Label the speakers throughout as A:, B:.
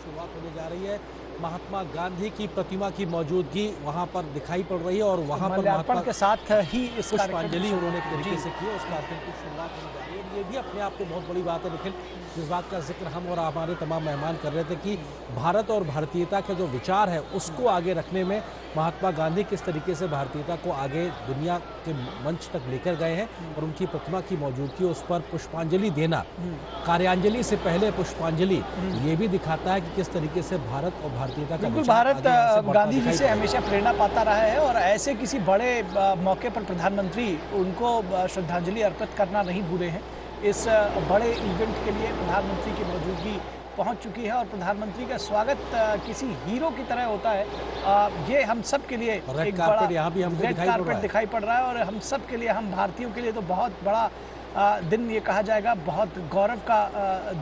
A: शुरुआत होने जा रही है। महात्मा गांधी की प्रतिमा की मौजूदगी वहां पर दिखाई पड़ रही है और वहां पर
B: माल्यार्पण के साथ ही इस
A: पुष्पांजलि उन्होंने एक तरीके से की है। उस कार्यक्रम की शुरुआत होने जा रही है और ये भी अपने आप में बहुत बड़ी बात है। निखिल, जिस बात का जिक्र हम और हमारे तमाम मेहमान कर रहे थे कि भारत और भारतीयता के जो विचार है उसको आगे रखने में महात्मा गांधी किस तरीके से भारतीयता को आगे दुनिया के मंच तक लेकर गए हैं और उनकी प्रतिमा की मौजूदगी, उस पर पुष्पांजलि देना, कार्यांजलि से पहले पुष्पांजलि, ये भी दिखाता है कि किस तरीके से भारत और भारतीयता का
B: बिल्कुल भारत गांधी जी से हमेशा प्रेरणा पाता रहा है और ऐसे किसी बड़े मौके पर प्रधानमंत्री उनको श्रद्धांजलि अर्पित करना नहीं भूले हैं। इस बड़े इवेंट के लिए प्रधानमंत्री की मौजूदगी पहुंच चुकी है और प्रधानमंत्री का स्वागत किसी हीरो की तरह होता है। ये हम सब के लिए एक बड़ा
A: यहाँ भी हमको
B: रेड कार्पेट दिखाई पड़ रहा है और हम सब के लिए, हम भारतीयों के लिए तो बहुत बड़ा दिन ये कहा जाएगा, बहुत गौरव का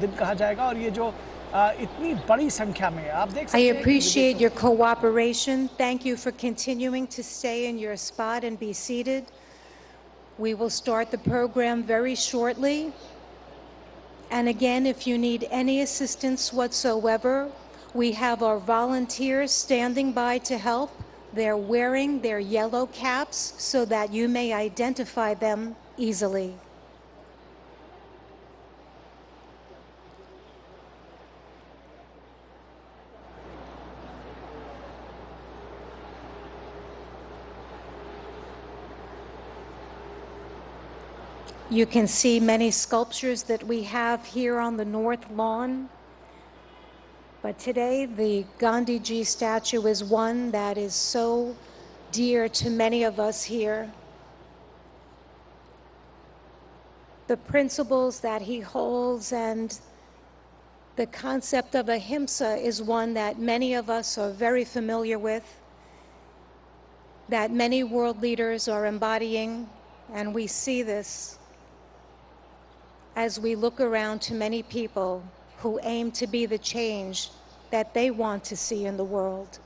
B: दिन कहा जाएगा। और ये जो इतनी बड़ी संख्या में आप देख सकते हैं।
C: I appreciate your cooperation. Thank you for continuing to stay in your spot and be seated. We will start the program very shortly. And again, if you need any assistance whatsoever, we have our volunteers standing by to help. They're wearing their yellow caps so that you may identify them easily. You can see many sculptures that we have here on the north lawn. But today, the Gandhi Ji statue is one that is so dear to many of us here. The principles that he holds and the concept of ahimsa is one that many of us are very familiar with, that many world leaders are embodying, and we see this as we look around to many people who aim to be the change that they want to see in the world.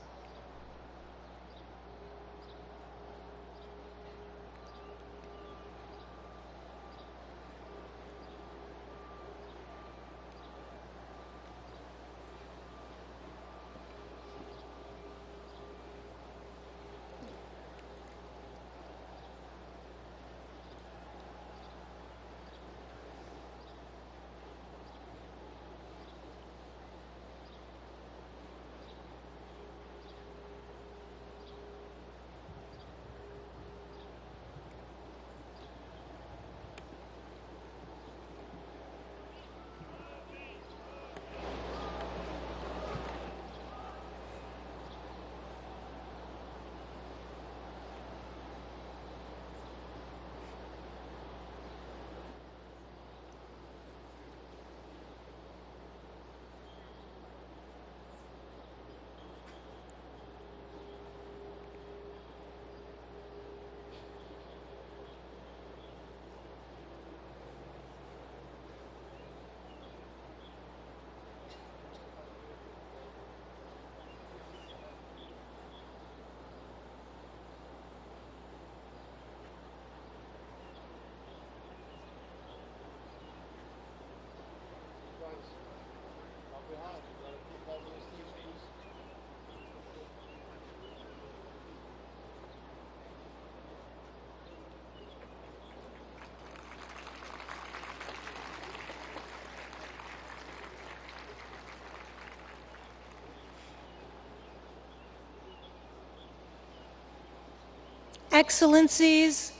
C: Excellencies,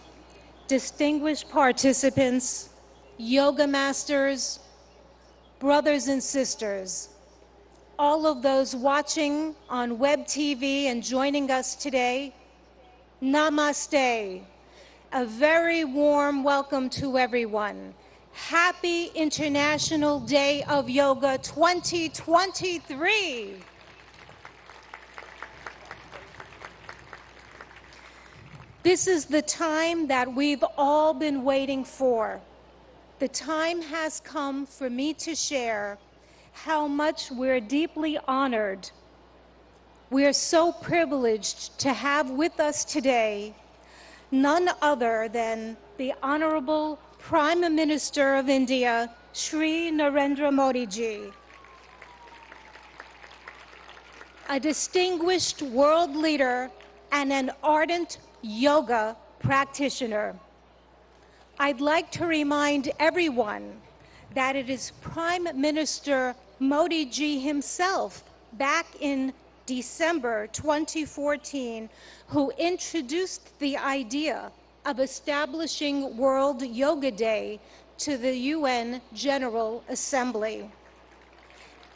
C: distinguished participants, yoga masters, brothers and sisters, all of those watching on web TV and joining us today, namaste. A very warm welcome to everyone. Happy International Day of Yoga 2023. This is the time that we've all been waiting for. The time has come for me to share how much we're deeply honored. We're so privileged to have with us today none other than the Honorable Prime Minister of India, Shri Narendra Modi ji. a distinguished world leader, and an ardent yoga practitioner. I'd like to remind everyone that it is Prime Minister Modi ji himself back in December 2014 who introduced the idea of establishing World Yoga Day to the UN General Assembly.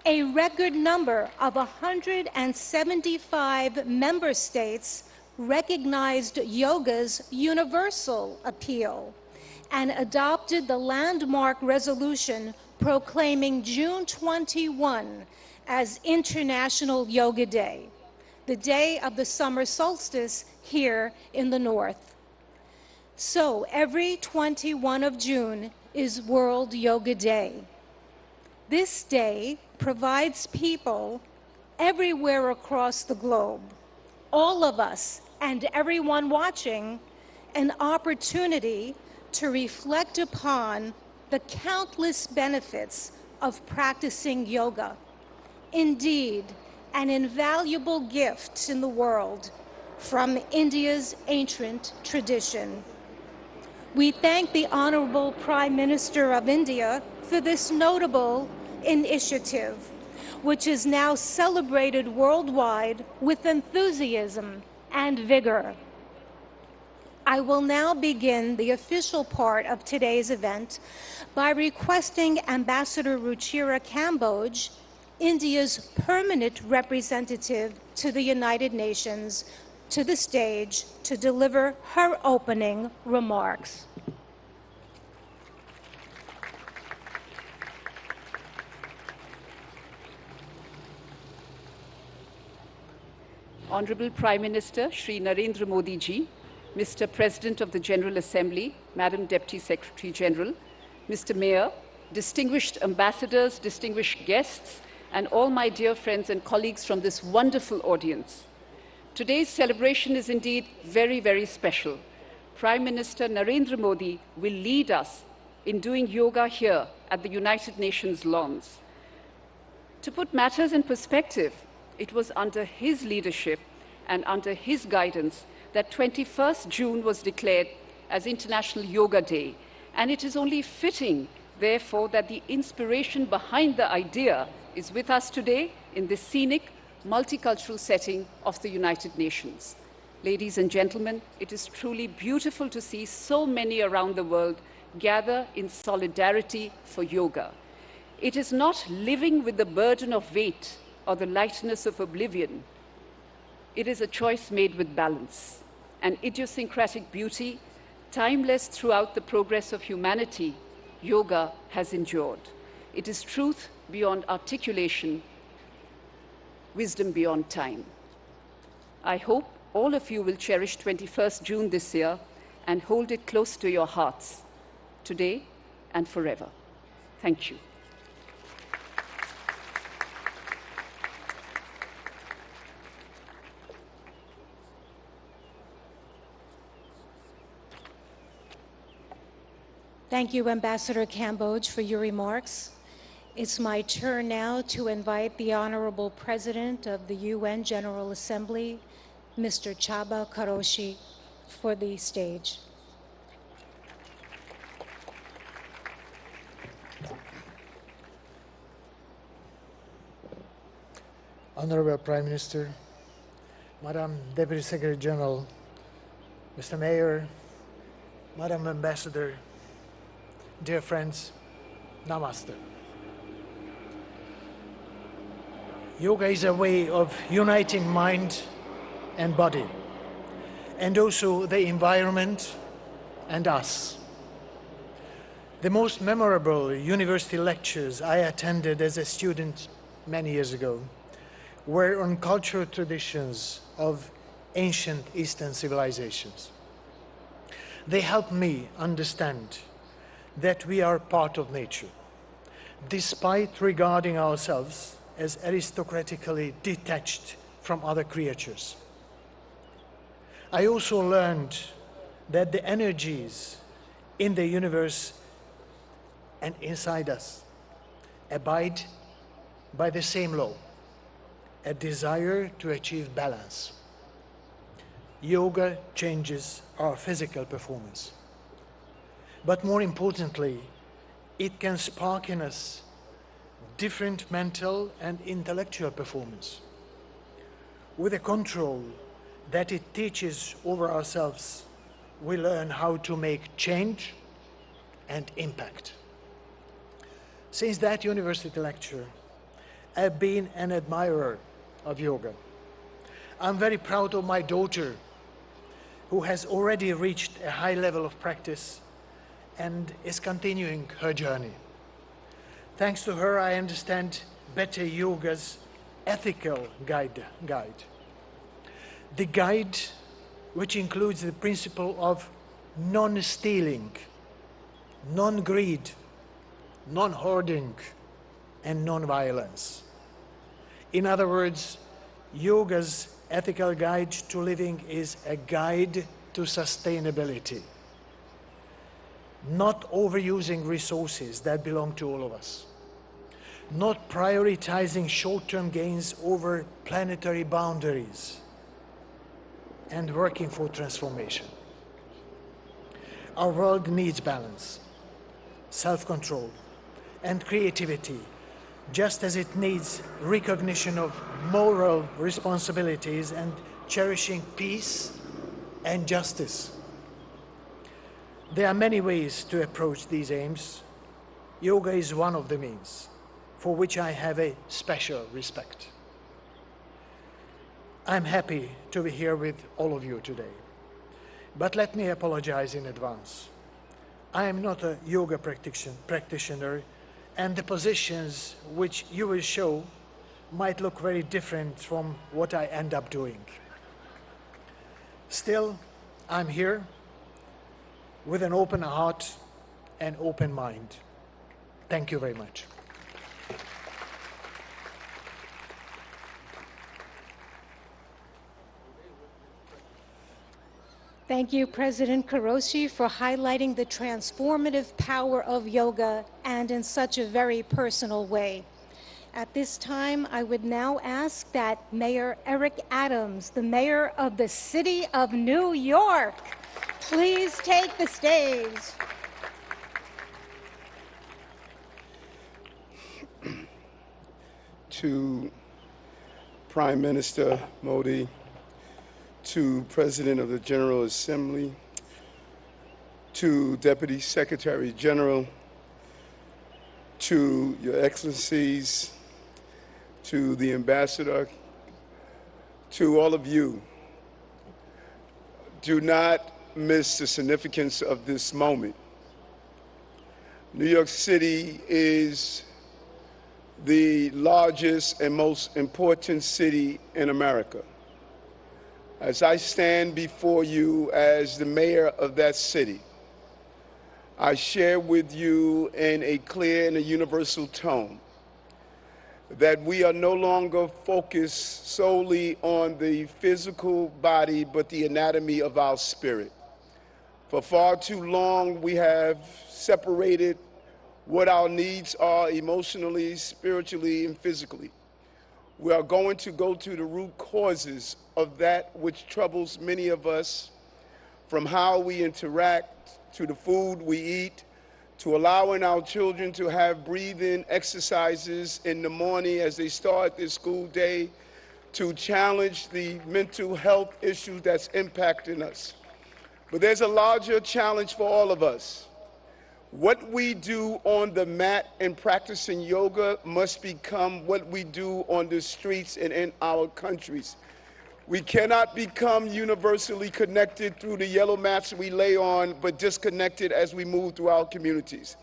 C: A record number of 175 member states recognized yoga's universal appeal and adopted the landmark resolution proclaiming June 21 as International Yoga Day, the day of the summer solstice here in the north. So every 21 of June is World Yoga Day. This day provides people everywhere across the globe, all of us and everyone watching, an opportunity to reflect upon the countless benefits of practicing yoga. Indeed, an invaluable gift in the world from India's ancient tradition. We thank the Honorable Prime Minister of India for this notable initiative, which is now celebrated worldwide with enthusiasm and vigor. I will now begin the official part of today's event by requesting Ambassador Ruchira Kamboj, India's permanent representative to the United Nations, to the stage to deliver her opening remarks.
D: Honorable Prime Minister Shri Narendra Modi ji, Mr. President of the General Assembly, Madam Deputy Secretary General, Mr. Mayor, distinguished ambassadors, distinguished guests, and all my dear friends and colleagues from this wonderful audience. Today's celebration is indeed very, very special. Prime Minister Narendra Modi will lead us in doing yoga here at the United Nations lawns. To put matters in perspective, it was under his leadership and under his guidance that 21st June was declared as International Yoga Day, and it is only fitting, therefore, that the inspiration behind the idea is with us today in this scenic, multicultural setting of the United Nations. Ladies and gentlemen, it is truly beautiful to see so many around the world gather in solidarity for yoga. It is not living with the burden of weight or the lightness of oblivion. It is a choice made with balance, an idiosyncratic beauty, timeless throughout the progress of humanity. Yoga has endured. It is truth beyond articulation, wisdom beyond time. I hope all of you will cherish 21st June this year and hold it close to your hearts, today and forever. Thank you.
C: Thank you, Ambassador Kamboj, for your remarks. It's my turn now to invite the Honorable President of the UN General Assembly, Mr. Chaba Karoshi, for the stage.
E: Honorable Prime Minister, Madam Deputy Secretary General, Mr. Mayor, Madam Ambassador, dear friends, Namaste. Yoga is a way of uniting mind and body, and also the environment and us. The most memorable university lectures I attended as a student many years ago were on cultural traditions of ancient Eastern civilizations. They helped me understand that we are part of nature, despite regarding ourselves as aristocratically detached from other creatures. I also learned that the energies in the universe and inside us abide by the same law, a desire to achieve balance. Yoga changes our physical performance. But more importantly, it can spark in us different mental and intellectual performance. With the control that it teaches over ourselves, we learn how to make change and impact. Since that university lecture, I've been an admirer of yoga. I'm very proud of my daughter, who has already reached a high level of practice and is continuing her journey. Thanks to her, I understand better yoga's ethical guide. The guide, which includes the principle of non-stealing, non-greed, non-hoarding, and non-violence. In other words, yoga's ethical guide to living is a guide to sustainability, not overusing resources that belong to all of us, not prioritizing short-term gains over planetary boundaries, and working for transformation. Our world needs balance, self-control, and creativity, just as it needs recognition of moral responsibilities and cherishing peace and justice. There are many ways to approach these aims. Yoga is one of the means, for which I have a special respect. I'm happy to be here with all of you today, but let me apologize in advance. I am not a yoga practitioner, and the positions which you will show might look very different from what I end up doing. Still, I'm here with an open heart and open mind. Thank you very much.
C: Thank you, President Koroshi, for highlighting the transformative power of yoga and in such a very personal way. At this time, I would now ask that Mayor Eric Adams, the mayor of the city of New York, please take the stage.
F: To Prime Minister Modi, to President of the General Assembly, to Deputy Secretary General, to Your Excellencies, to the Ambassador, to all of you, do not miss the significance of this moment. New York City is the largest and most important city in America. As I stand before you as the mayor of that city, I share with you in a clear and a universal tone that we are no longer focused solely on the physical body, but the anatomy of our spirit. For far too long, we have separated what our needs are emotionally, spiritually, and physically. We are going to go to the root causes of that which troubles many of us, from how we interact, to the food we eat, to allowing our children to have breathing exercises in the morning as they start their school day, to challenge the mental health issues that's impacting us. But there's a larger challenge for all of us. What we do on the mat and practicing yoga must become what we do on the streets and in our countries. We cannot become universally connected through the yellow mats we lay on, but disconnected as we move through our communities.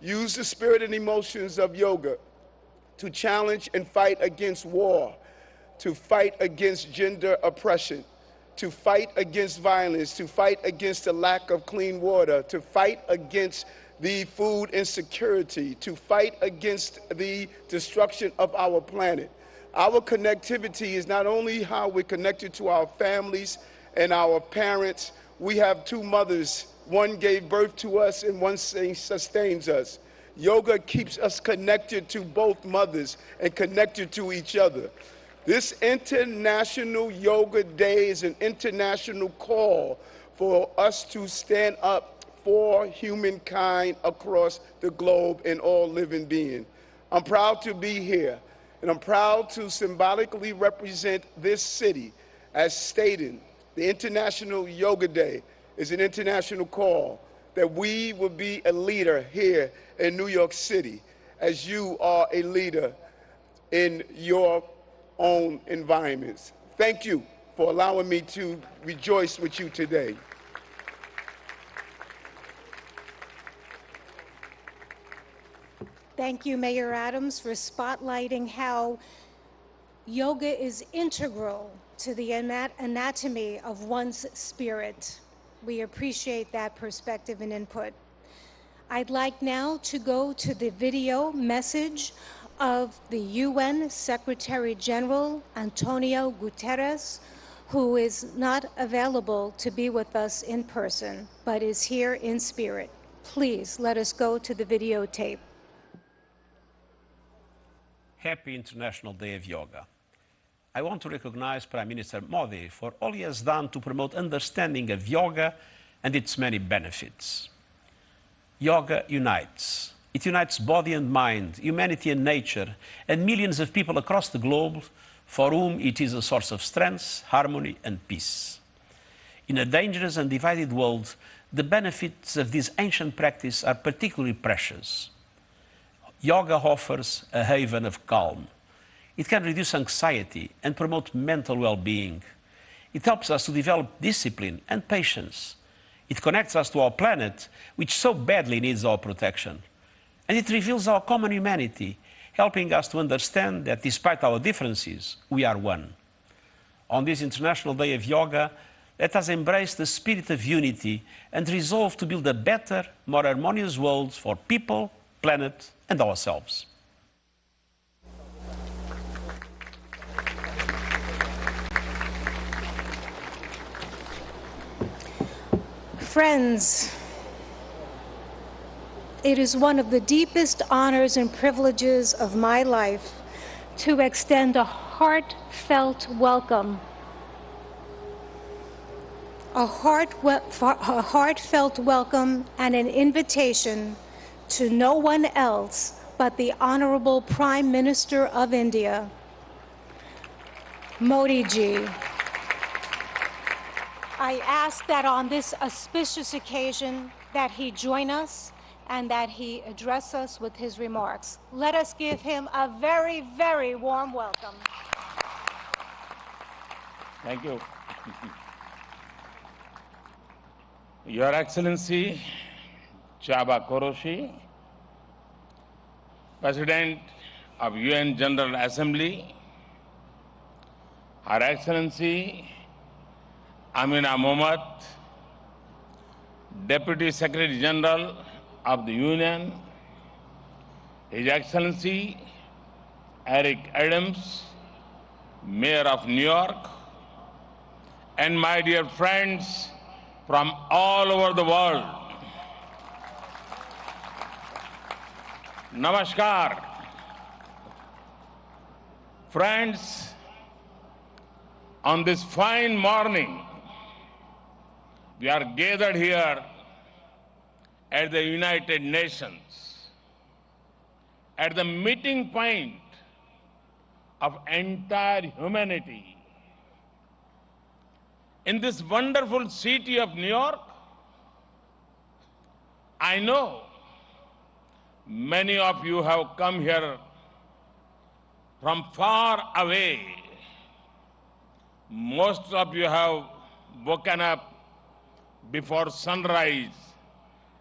F: Use the spirit and emotions of yoga to challenge and fight against war, to fight against gender oppression, to fight against violence, to fight against the lack of clean water, to fight against the food insecurity, to fight against the destruction of our planet. Our connectivity is not only how we're connected to our families and our parents. We have two mothers. One gave birth to us and one sustains us. Yoga keeps us connected to both mothers and connected to each other. This International Yoga Day is an international call for us to stand up for humankind across the globe and all living beings. I'm proud to be here, and I'm proud to symbolically represent this city as stated. The International Yoga Day is an international call that we will be a leader here in New York City, as you are a leader in your own environments. Thank you for allowing me to rejoice with you today.
C: Thank you, Mayor Adams, for spotlighting how yoga is integral to the anatomy of one's spirit. We appreciate that perspective and input. I'd like now to go to the video message of the UN Secretary General Antonio Guterres, who is not available to be with us in person, but is here in spirit. Please let us go to the videotape.
G: Happy International Day of Yoga. I want to recognize Prime Minister Modi for all he has done to promote understanding of yoga and its many benefits. Yoga unites. It unites body and mind, humanity and nature, and millions of people across the globe for whom it is a source of strength, harmony, and peace. In a dangerous and divided world, the benefits of this ancient practice are particularly precious. Yoga offers a haven of calm. It can reduce anxiety and promote mental well-being. It helps us to develop discipline and patience. It connects us to our planet, which so badly needs our protection. And it reveals our common humanity, helping us to understand that despite our differences, we are one. On this International Day of Yoga, let us embrace the spirit of unity and resolve to build a better, more harmonious world for people, planet, and ourselves.
C: Friends, it is one of the deepest honors and privileges of my life to extend a heartfelt welcome, a heartfelt welcome and an invitation to no one else but the Honorable Prime Minister of India, Modi ji. I ask that on this auspicious occasion that he join us and that he address us with his remarks. Let us give him a very, very warm welcome.
H: Thank you. Your Excellency, Chaba Koroshi, President of UN General Assembly, Her Excellency Amina Mohammed, Deputy Secretary General of the Union, His Excellency Eric Adams, Mayor of New York, and my dear friends from all over the world. Namaskar. Friends, on this fine morning, we are gathered here at the United Nations, at the meeting point of entire humanity. In this wonderful city of New York, I know many of you have come here from far away. Most of you have woken up before sunrise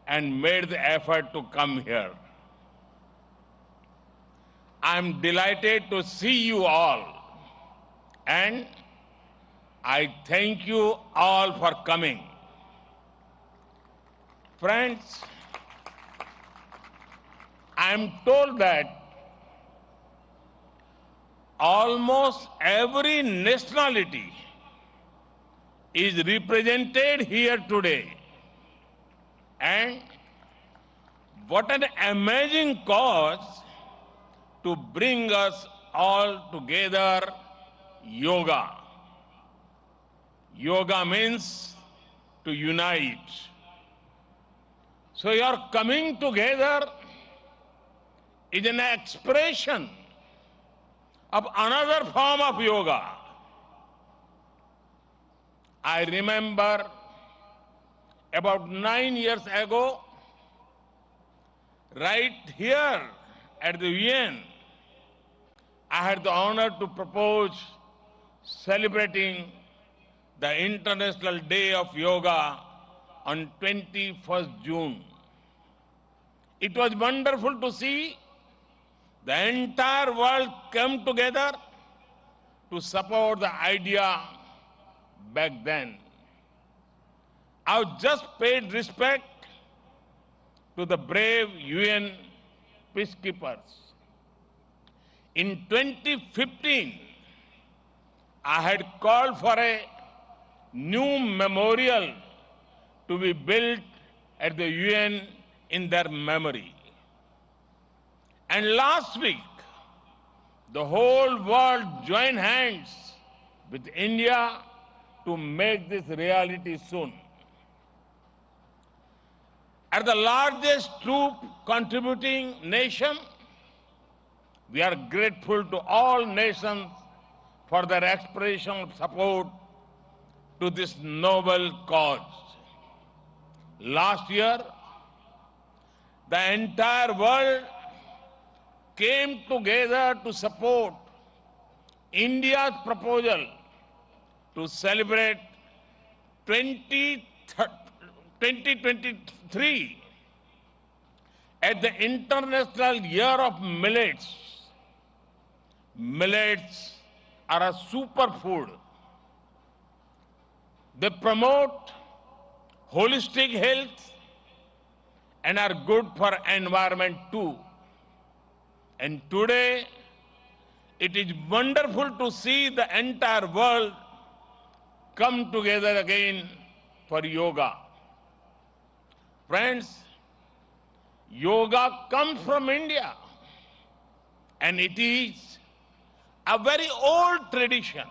H: and made the effort to come here. I'm delighted to see you all, and I thank you all for coming. Friends, I'm told that almost every nationality is represented here today. And what an amazing cause to bring us all together yoga. Yoga means to unite. So your coming together is an expression of another form of yoga. I remember about 9 years ago, right here at the UN, I had the honor to propose celebrating the International Day of Yoga on 21st June. It was wonderful to see the entire world come together to support the idea back then. I've just paid respect to the brave UN peacekeepers. In 2015, I had called for a new memorial to be built at the UN in their memory. And last week, the whole world joined hands with India to make this reality soon. As the largest troop contributing nation, we are grateful to all nations for their expression of support to this noble cause. Last year, the entire world came together to support India's proposal to celebrate 2023 as the International Year of Millets. Millets are a superfood. They promote holistic health and are good for environment too. And today, it is wonderful to see the entire world come together again for yoga. Friends, yoga comes from India, and it is a very old tradition.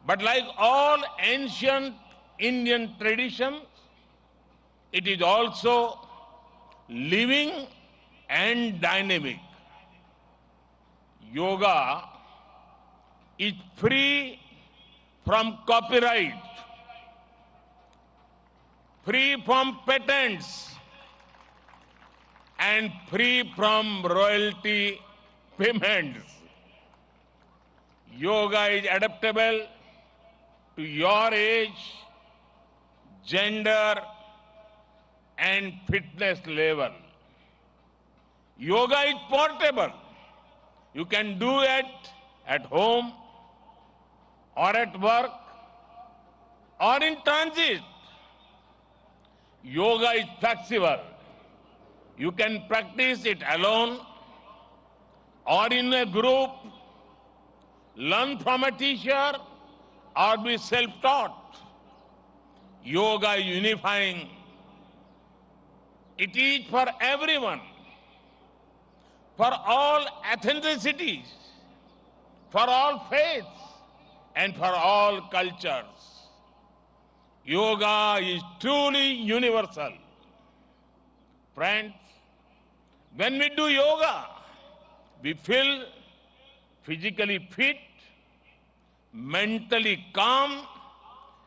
H: But like all ancient Indian traditions, it is also living and dynamic. Yoga is free from copyright, free from patents, and free from royalty payments. Yoga is adaptable to your age, gender, and fitness level. Yoga is portable. You can do it at home or at work or in transit. Yoga is flexible. You can practice it alone or in a group, learn from a teacher or be self-taught. Yoga is unifying. It is for everyone, for all ethnicities, for all faiths, and for all cultures. Yoga is truly universal. Friends, when we do yoga, we feel physically fit, mentally calm,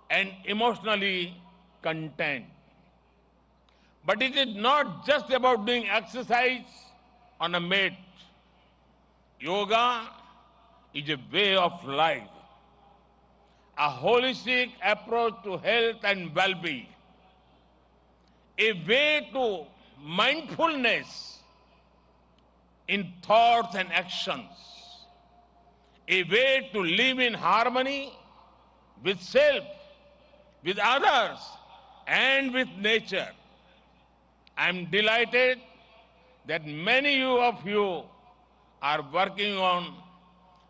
H: and emotionally content. But it is not just about doing exercise on a mat. Yoga is a way of life, a holistic approach to health and well-being, a way to mindfulness in thoughts and actions, a way to live in harmony with self, with others, and with nature. I am delighted that many of you are working on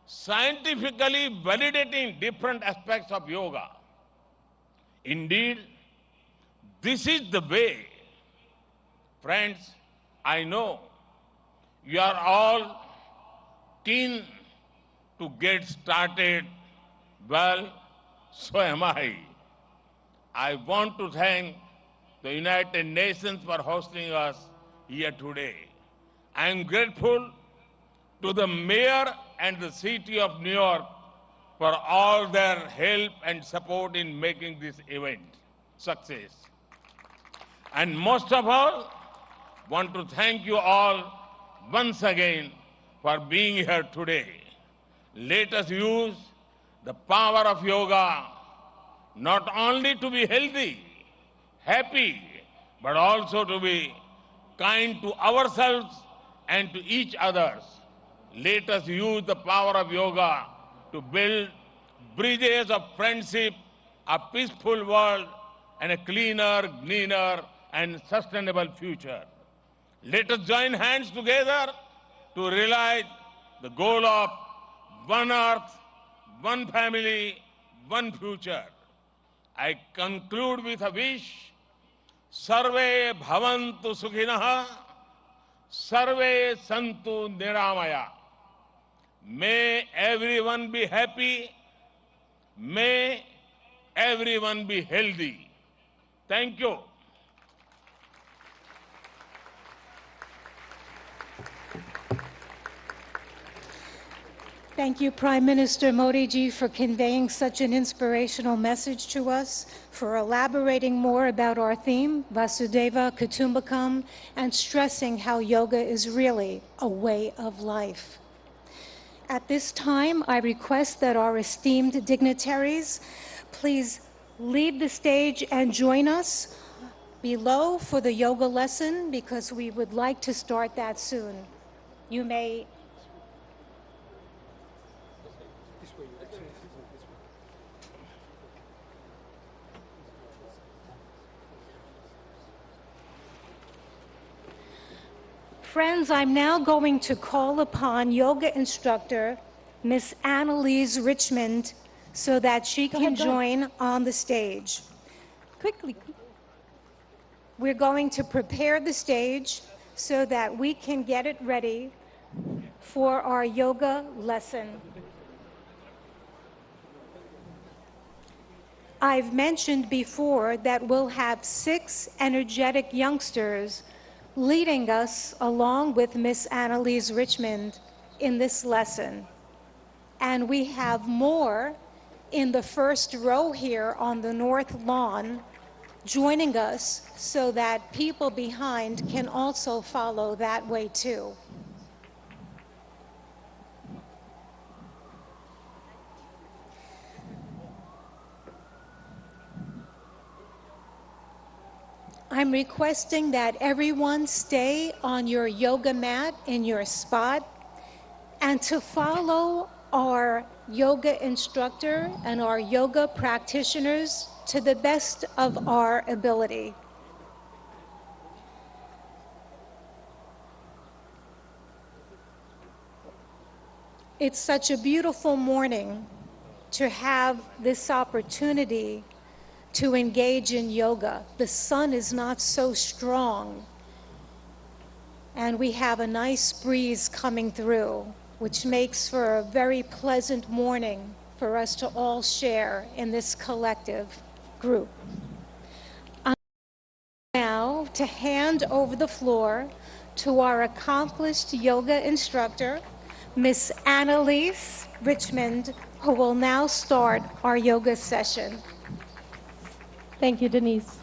H: scientifically validating different aspects of yoga. Indeed, this is the way. Friends, I know you are all keen to to get started, well, so am I. I want to thank the United Nations for hosting us here today. I am grateful to the mayor and the city of New York for all their help and support in making this event success. And most of all, want to thank you all once again for being here today. Let us use the power of yoga not only to be healthy, happy, but also to be kind to ourselves and to each other. Let us use the power of yoga to build bridges of friendship, a peaceful world, and a cleaner, greener, and sustainable future. Let us join hands together to realize the goal of one earth, one family, one future. I conclude with a wish. Sarve bhavantu sukhinah, sarve santu niramaya. May everyone be happy. May everyone be healthy. Thank you.
C: Thank you, Prime Minister Modi ji, for conveying such an inspirational message to us, for elaborating more about our theme, Vasudeva Kutumbakam, and stressing how yoga is really a way of life. At this time, I request that our esteemed dignitaries please leave the stage and join us below for the yoga lesson, because we would like to start that soon. You may Friends, I'm now going to call upon yoga instructor Miss Annalise Richmond so that she can join on the stage.
I: Quickly.
C: We're going to prepare the stage so that we can get it ready for our yoga lesson. I've mentioned before that we'll have 6 energetic youngsters leading us along with Miss Annalise Richmond in this lesson. And we have more in the first row here on the north lawn joining us so that people behind can also follow that way too. I'm requesting that everyone stay on your yoga mat in your spot and to follow our yoga instructor and our yoga practitioners to the best of our ability. It's such a beautiful morning to have this opportunity to engage in yoga. The sun is not so strong, and we have a nice breeze coming through, which makes for a very pleasant morning for us to all share in this collective group. I'm now to hand over the floor to our accomplished yoga instructor, Miss Annalise Richmond, who will now start our yoga session.
I: Thank you, Denise.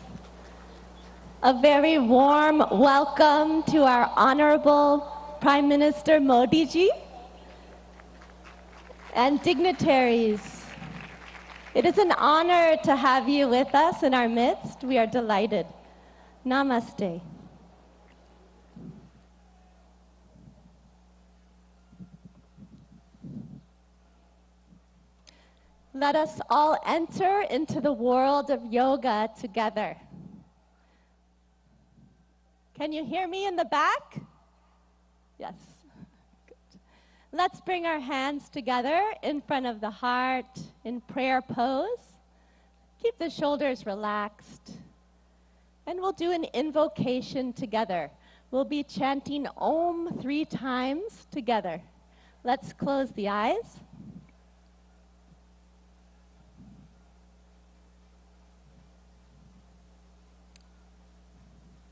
I: A very warm welcome to our Honorable Prime Minister Modi ji and dignitaries. It is an honor to have you with us in our midst. We are delighted. Namaste. Let us all enter into the world of yoga together. Can you hear me in the back? Yes. Good. Let's bring our hands together in front of the heart in prayer pose. Keep the shoulders relaxed. And we'll do an invocation together. We'll be chanting Om 3 times together. Let's close the eyes.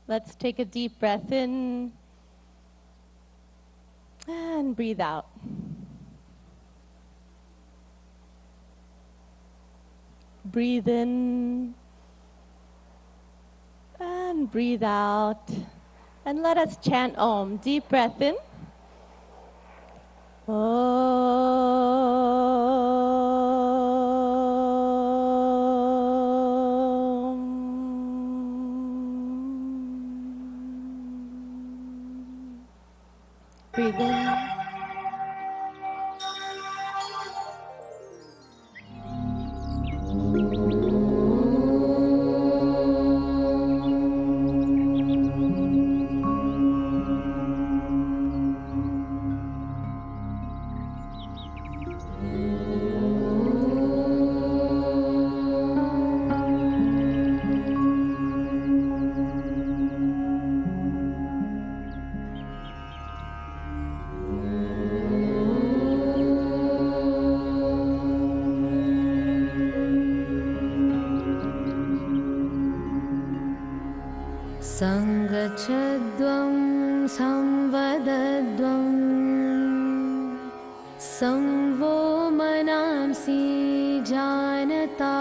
I: Let's take a deep breath in and breathe out. Breathe in and breathe out. And let us chant Om. Deep breath in. Om. Breathe in.
J: संगच्छध्वं संवदध्वं संवो मनांसि जानता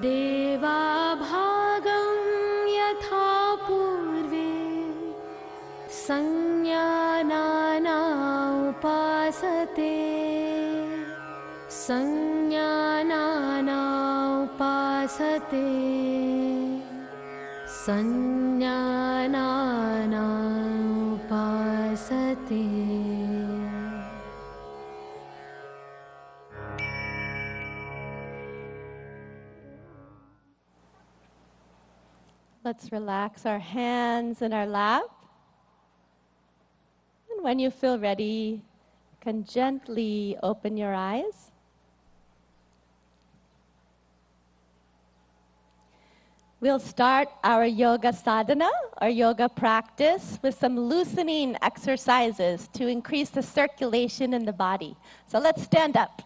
J: देवाभागं यथा पूर्वे संज्ञानाना उपासते संज्ञानाना उपासते संज्ञानाना उपासते.
I: Let's relax our hands in our lap. And when you feel ready, you can gently open your eyes. We'll start our yoga sadhana, our yoga practice, with some loosening exercises to increase the circulation in the body. So let's stand up.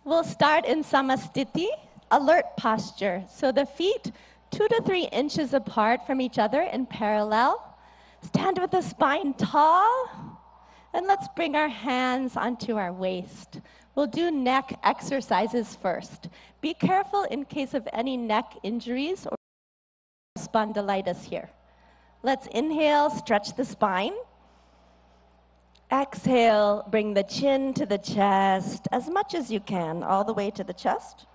I: We'll start in samastiti, alert posture. So the feet 2 to 3 inches apart from each other in parallel. Stand with the spine tall. And let's bring our hands onto our waist. We'll do neck exercises first. Be careful in case of any neck injuries or spondylitis here. Let's inhale, stretch the spine. Exhale, bring the chin to the chest as much as you can, all the way to the chest.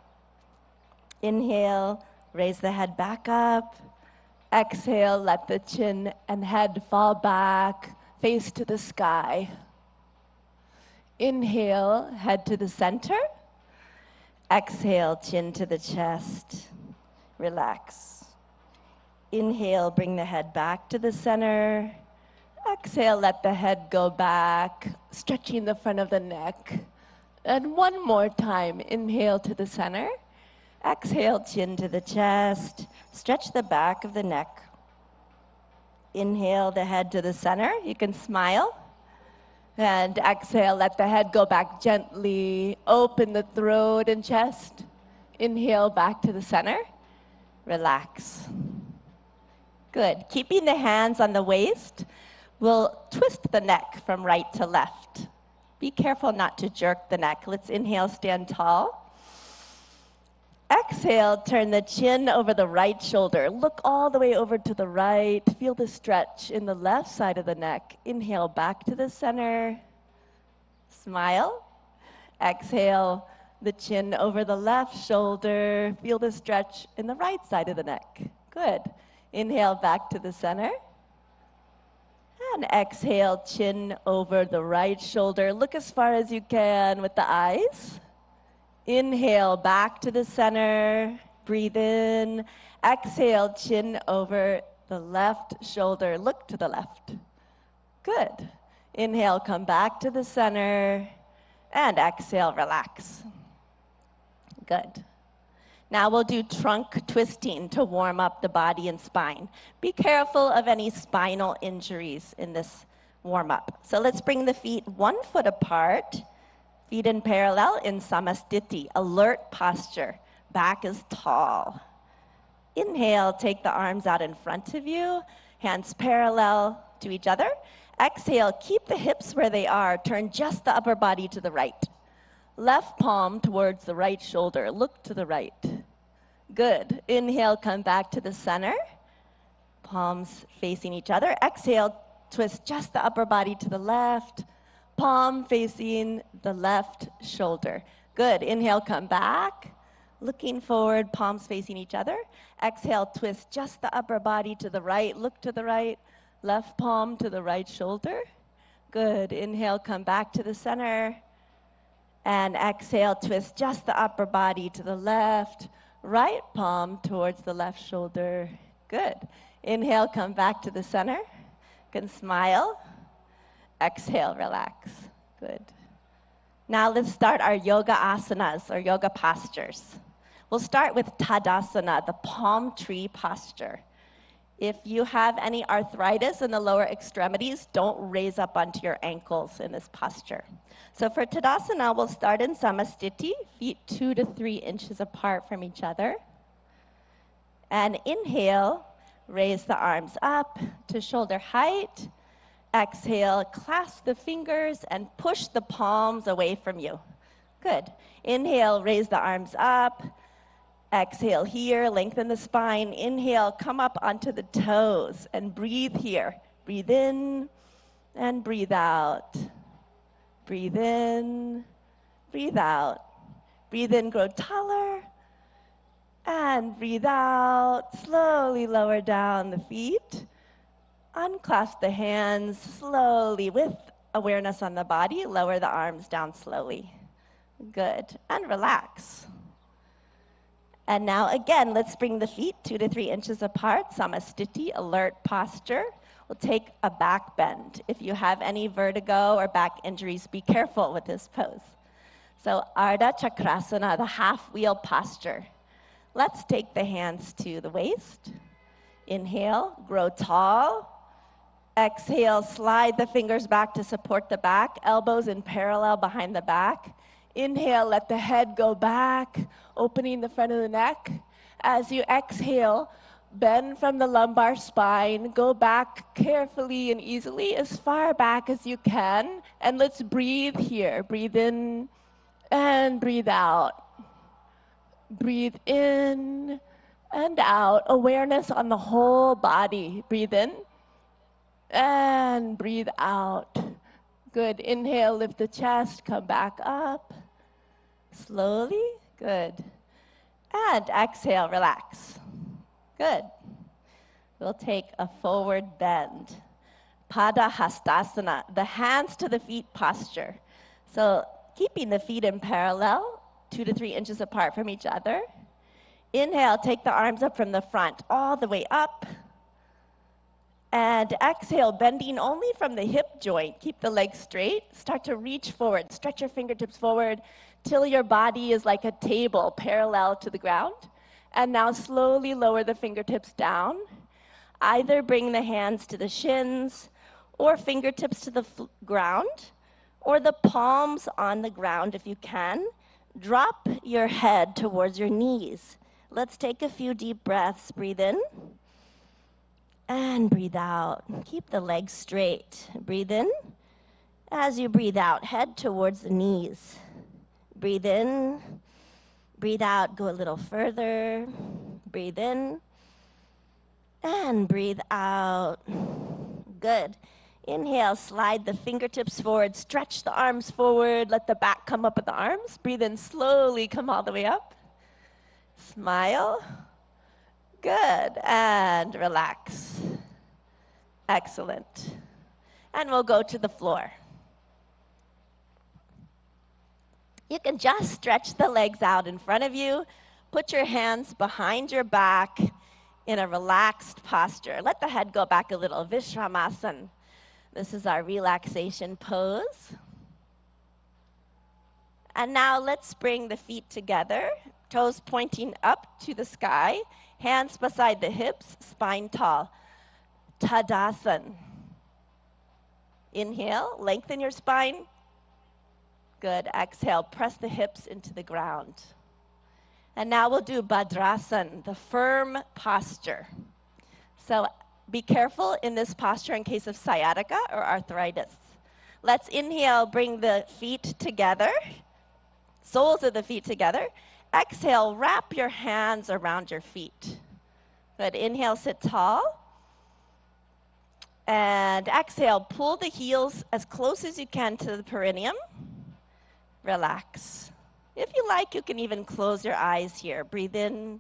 I: Inhale, raise the head back up. Exhale, let the chin and head fall back, face to the sky. Inhale, head to the center. Exhale, chin to the chest. Relax. Inhale, bring the head back to the center. Exhale, let the head go back, stretching the front of the neck. And one more time, inhale to the center. Exhale, chin to the chest. Stretch the back of the neck. Inhale the head to the center. You can smile. And exhale, let the head go back gently. Open the throat and chest. Inhale back to the center. Relax. Good. Keeping the hands on the waist, we'll twist the neck from right to left. Be careful not to jerk the neck. Let's inhale, stand tall. Exhale, turn the chin over the right shoulder. Look all the way over to the right. Feel the stretch in the left side of the neck. Inhale back to the center. Smile. Exhale, the chin over the left shoulder. Feel the stretch in the right side of the neck. Good. Inhale back to the center. And exhale, chin over the right shoulder. Look as far as you can with the eyes. Inhale, back to the center. Breathe in. Exhale, chin over the left shoulder. Look to the left. Good. Inhale, come back to the center. And exhale, relax. Good. Now we'll do trunk twisting to warm up the body and spine. Be careful of any spinal injuries in this warm-up. So let's bring the feet 1 foot apart. Feet in parallel in samastiti, alert posture. back is tall. Inhale, take the arms out in front of you, hands parallel to each other. Exhale, keep the hips where they are, turn just the upper body to the right. Left palm towards the right shoulder, look to the right. Good. Inhale, come back to the center. Palms facing each other. Exhale, twist just the upper body to the left. Palm facing the left shoulder. Good. Inhale, come back. Looking forward, palms facing each other. Exhale, twist just the upper body to the right. Look to the right. Left palm to the right shoulder. Good. Inhale, come back to the center. And exhale, twist just the upper body to the left. Right palm towards the left shoulder. Good. Inhale, come back to the center. You can smile. Exhale, relax. Good. Now let's start our yoga asanas, or yoga postures. We'll start with Tadasana, the palm tree posture. If you have any arthritis in the lower extremities, don't raise up onto your ankles in this posture. So for Tadasana, we'll start in Samastiti, feet 2 to 3 inches apart from each other. And inhale, raise the arms up to shoulder height. Exhale, clasp the fingers and push the palms away from you. Good. Inhale, raise the arms up. Exhale here, lengthen the spine. Inhale, come up onto the toes and breathe here. Breathe in and breathe out. Breathe in, breathe out. Breathe in, grow taller. And breathe out, slowly lower down the feet. Unclasp the hands slowly with awareness on the body. Lower the arms down slowly. Good. And relax. And now again, let's bring the feet 2 to 3 inches apart. Samastiti, alert posture. We'll take a back bend. If you have any vertigo or back injuries, be careful with this pose. So Ardha Chakrasana, the half wheel posture. Let's take the hands to the waist. Inhale, grow tall. Exhale, slide the fingers back to support the back, elbows in parallel behind the back. Inhale, let the head go back, opening the front of the neck. As you exhale, bend from the lumbar spine, go back carefully and easily as far back as you can. And let's breathe here. Breathe in and breathe out. Breathe in and out. Awareness on the whole body. Breathe in and breathe out. Good. Inhale, lift the chest, come back up. Slowly. Good. And exhale, relax. Good. We'll take a forward bend. Pada Hastasana, the hands to the feet posture. So keeping the feet in parallel, 2 to 3 inches apart from each other. Inhale, take the arms up from the front, all the way up. And exhale, bending only from the hip joint. Keep the legs straight. Start to reach forward. Stretch your fingertips forward till your body is like a table parallel to the ground. And now slowly lower the fingertips down. Either bring the hands to the shins or fingertips to the ground, or the palms on the ground if you can. Drop your head towards your knees. Let's take a few deep breaths. Breathe in and breathe out. Keep the legs straight. Breathe in. As you breathe out, head towards the knees. Breathe in. Breathe out. Go a little further. Breathe in. And breathe out. Good. Inhale, slide the fingertips forward, stretch the arms forward, let the back come up with the arms. Breathe in slowly, come all the way up. Smile. Good. And relax. Excellent. And we'll go to the floor. You can just stretch the legs out in front of you. Put your hands behind your back in a relaxed posture. Let the head go back a little. Vishramasana. This is our relaxation pose. And now let's bring the feet together, toes pointing up to the sky, hands beside the hips, spine tall. Tadasana. Inhale, lengthen your spine. Good. Exhale, press the hips into the ground. And now we'll do Bhadrasana, the firm posture. So be careful in this posture in case of sciatica or arthritis. Let's inhale, bring the feet together, soles of the feet together. Exhale, wrap your hands around your feet. Good, inhale, sit tall. And exhale, pull the heels as close as you can to the perineum. Relax. If you like, you can even close your eyes here. Breathe in.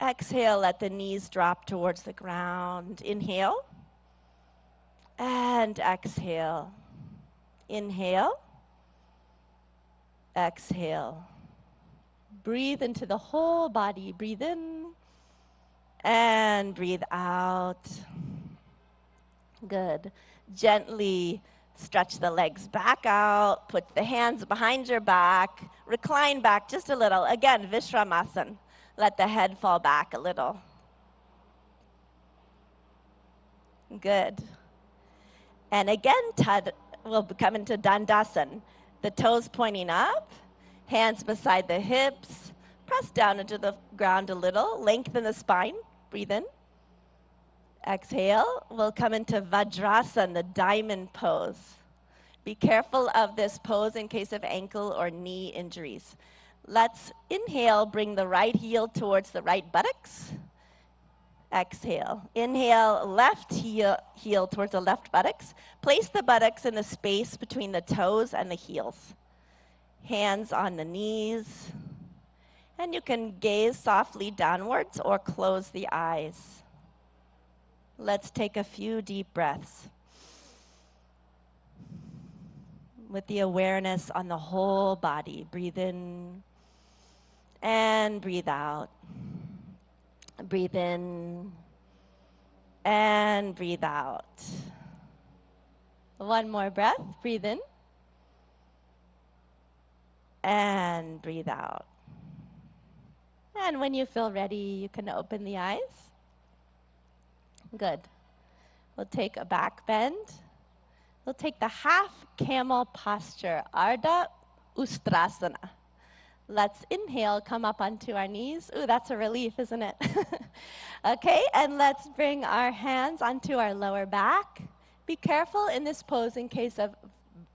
I: Exhale, let the knees drop towards the ground. Inhale. And exhale. Inhale. Exhale. Breathe into the whole body. Breathe in. And breathe out. Good. Gently stretch the legs back out. Put the hands behind your back. Recline back just a little. Again, Vishramasana. Let the head fall back a little. Good. And again, we'll come into Dandasana. The toes pointing up, hands beside the hips. Press down into the ground a little. Lengthen the spine. Breathe in. Exhale. We'll come into Vajrasana, the diamond pose. Be careful of this pose in case of ankle or knee injuries. Let's inhale, bring the right heel towards the right buttocks. Exhale. Inhale, left heel towards the left buttocks. Place the buttocks in the space between the toes and the heels. Hands on the knees. And you can gaze softly downwards or close the eyes. Let's take a few deep breaths with the awareness on the whole body. Breathe in and breathe out. Breathe in and breathe out. One more breath. Breathe in and breathe out. And when you feel ready, you can open the eyes. Good. We'll take a back bend. We'll take the half camel posture, Ardha Ustrasana. Let's inhale, come up onto our knees. Ooh, that's a relief, isn't it? Okay, and let's bring our hands onto our lower back. Be careful in this pose in case of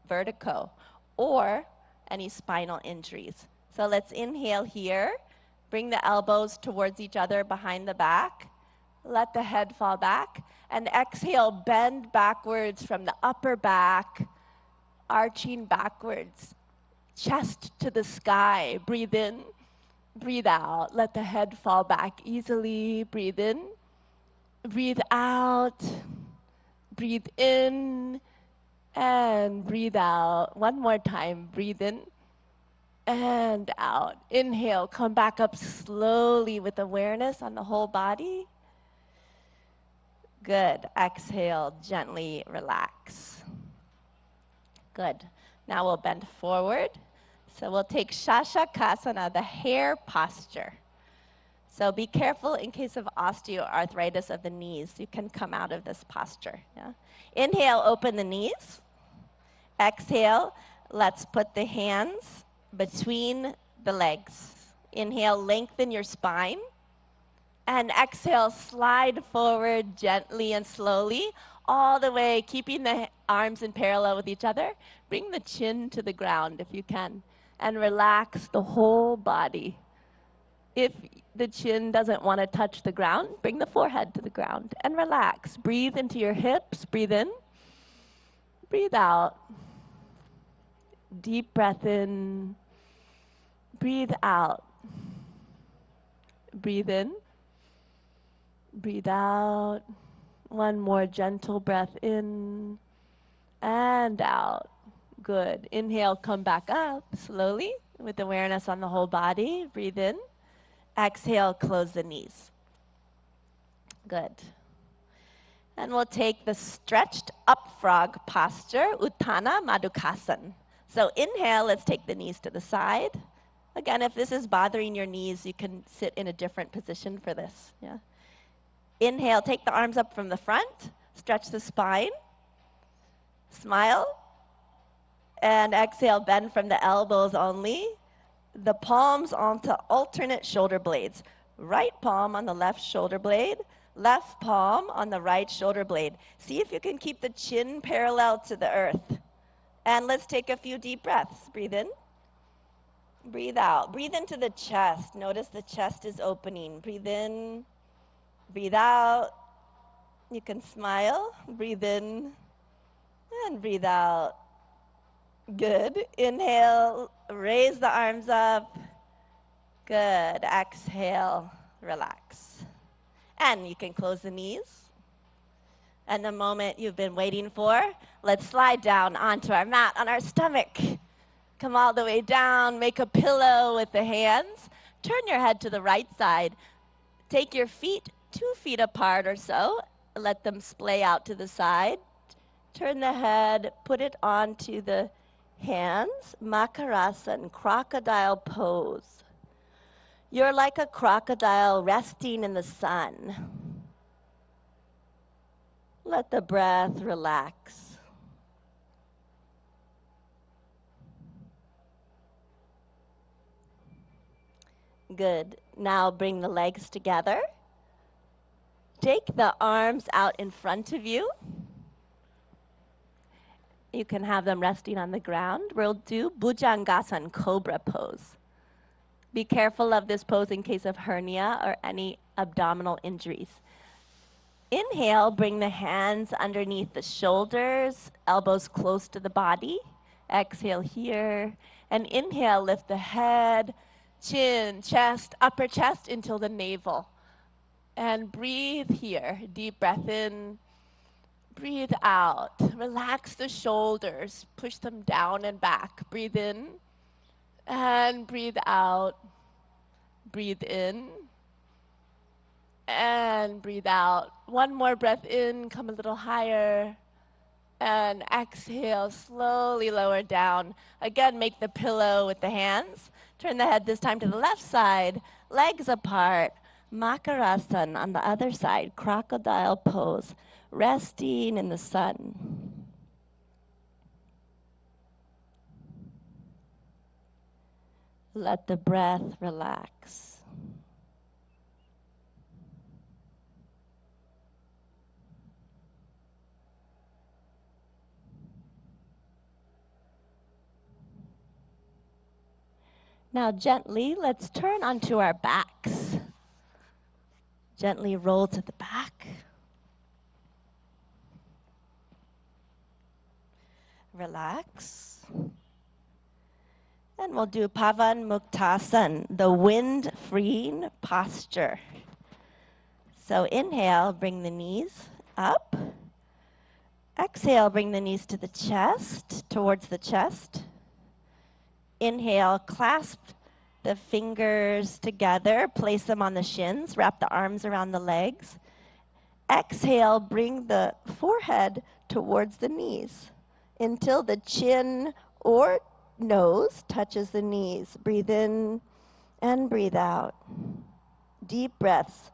I: vertigo or any spinal injuries. So let's inhale here. Bring the elbows towards each other behind the back. Let the head fall back. And exhale, bend backwards from the upper back, arching backwards. Chest to the sky. Breathe in, breathe out. Let the head fall back easily. Breathe in, breathe out. Breathe in and breathe out. One more time. Breathe in and out. Inhale, come back up slowly with awareness on the whole body. Good. Exhale, gently relax. Good. Now we'll bend forward. So we'll take Shashakasana, the hare posture. So be careful in case of osteoarthritis of the knees. You can come out of this posture. Yeah? Inhale, open the knees. Exhale, let's put the hands between the legs. Inhale, lengthen your spine. And exhale, slide forward gently and slowly, all the way, keeping the arms in parallel with each other. Bring the chin to the ground if you can, and relax the whole body. If the chin doesn't want to touch the ground, bring the forehead to the ground and relax. Breathe into your hips. Breathe in. Breathe out. Deep breath in. Breathe out. Breathe in. Breathe out. One more gentle breath in and out. Good. Inhale, come back up slowly with awareness on the whole body. Breathe in. Exhale, close the knees. Good. And we'll take the stretched up frog posture, Uttana Madhukasana. So inhale, let's take the knees to the side. Again, if this is bothering your knees, you can sit in a different position for this. Yeah. Inhale, take the arms up from the front, stretch the spine, smile, and exhale, bend from the elbows only,
K: the palms onto alternate shoulder blades. Right palm on the left shoulder blade, left palm on the right shoulder blade. See if you can keep the chin parallel to the earth. And let's take a few deep breaths. Breathe in. Breathe out. Breathe into the chest. Notice the chest is opening. Breathe in. Breathe out. You can smile. Breathe in and breathe out. Good. Inhale. Raise the arms up. Good. Exhale. Relax. And you can close the knees. And the moment you've been waiting for, let's slide down onto our mat on our stomach. Come all the way down, make a pillow with the hands. Turn your head to the right side. Take your feet 2 feet apart or so. Let them splay out to the side. Turn the head, put it onto the hands. Makarasana, crocodile pose. You're like a crocodile resting in the sun. Let the breath relax. Good. Now bring the legs together. Take the arms out in front of you. You can have them resting on the ground. We'll do Bhujangasana, cobra pose. Be careful of this pose in case of hernia or any abdominal injuries. Inhale, bring the hands underneath the shoulders, elbows close to the body. Exhale here. And inhale, lift the head, chin, chest, upper chest until the navel. And breathe here. Deep breath in. Breathe out. Relax the shoulders. Push them down and back. Breathe in. And breathe out. Breathe in. And breathe out. One more breath in. Come a little higher. And exhale. Slowly lower down. Again, make the pillow with the hands. Turn the head this time to the left side. Legs apart. Makarasana on the other side. Crocodile pose. Resting in the sun. Let the breath relax. Now gently, let's turn onto our backs. Gently roll to the back. Relax. And we'll do Pavan Muktasana, the wind-freeing posture. So inhale, bring the knees up. Exhale, bring the knees to the chest, towards the chest. Inhale, clasp the fingers together, place them on the shins, wrap the arms around the legs. Exhale, bring the forehead towards the knees until the chin or nose touches the knees. Breathe in and breathe out. Deep breaths.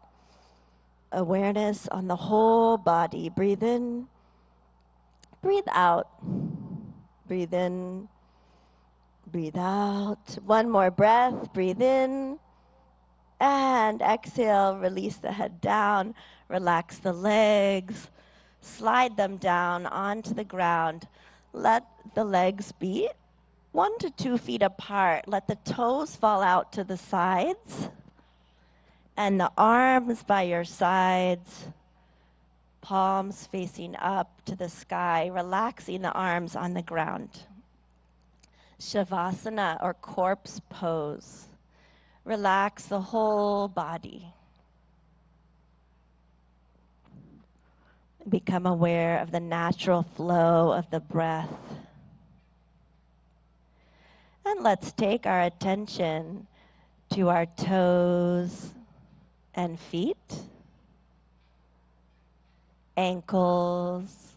K: Awareness on the whole body. Breathe in, breathe out. Breathe in, breathe out. One more breath. Breathe in and exhale. Release the head down. Relax the legs. Slide them down onto the ground. Let the legs be 1 to 2 feet apart. Let the toes fall out to the sides. And the arms by your sides. Palms facing up to the sky. Relaxing the arms on the ground. Shavasana or corpse pose. Relax the whole body. Become aware of the natural flow of the breath. And let's take our attention to our toes and feet, ankles,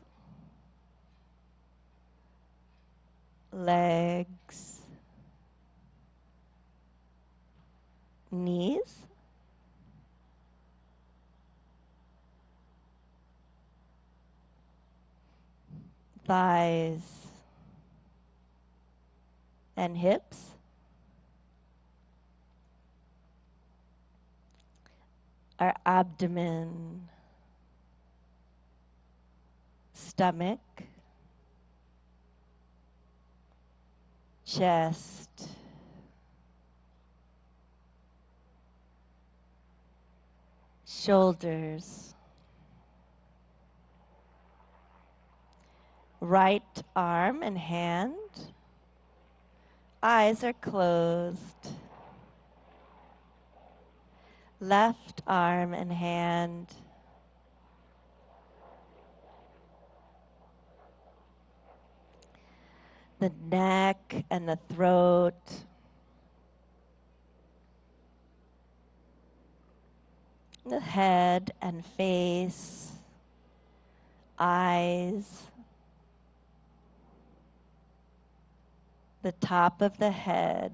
K: legs, knees, thighs, and hips, our abdomen, stomach, chest, shoulders, right arm and hand. Eyes are closed. Left arm and hand. The neck and the throat. The head and face. Eyes. The top of the head.